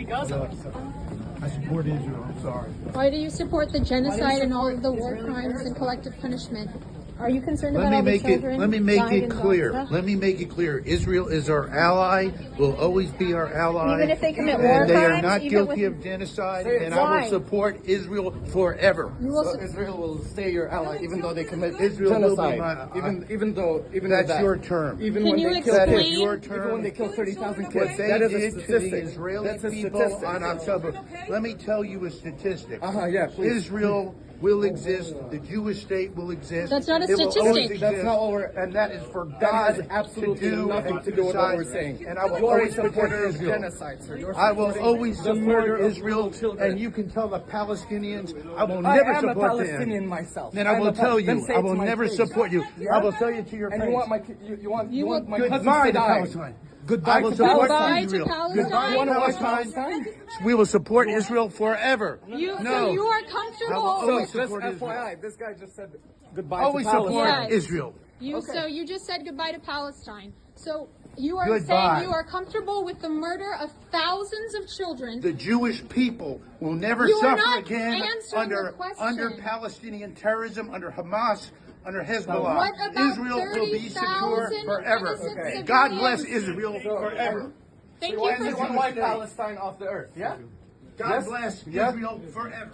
I support Israel. I'm sorry. Why do you support the genocide and all of the war crimes and collective punishment? Are you concerned Let about me all the make it. children? Let me make dying it in clear. Gaza? Let me make it clear. Israel is our ally. Will always be our ally. Even if they commit war and they are crimes? not Even guilty with- of genocide. Say it. And I Why? will support Israel forever. You will So su- Israel will stay your ally even though they commit Israel will be genocide. my- even That's that. your term. Even Can when you they kill That is explain- your even when term. they kill 30,000 What kids. they That is a did to the statistic. Israeli That's a people statistic. on October. Let me tell you a statistic. Yeah, please. Israel will exist. The Jewish state will exist. That's not a It will statistic. always exist. That's not what we're- and that is for That God has absolutely to do nothing and to do with what we're decide. saying. And I will You already always support supported Israel. genocide, sir. You're I will supporting always the murder support of Israel, little children. and you can tell the Palestinians I will I never am a support Palestinian them. myself. Then I I'm will a tell then you, say I it will to my never face. support you. Yeah? I will tell you to your And face. you want my you want my cousins Goodbye to to die. Palestine. Goodbye I will to support Goodbye to Israel. Palestine. Goodbye You to want to watch Palestine. Palestine? We will support Israel forever. So No. you are I will comfortable. always So just support Israel. FYI, this guy just said goodbye Always to support Palestine. Yes. Israel. So you just said goodbye to Palestine. So you are Goodbye. saying you are comfortable with the murder of thousands of children. The Jewish people will never You are suffer not again answering under the question. under Palestinian terrorism, under Hamas, under Hezbollah. What about Israel will be secure 30,000 forever. innocent God civilians? bless Israel forever. Thank So you you for want to wipe Palestine off the earth, yeah? God Yes? bless Yeah? Israel forever.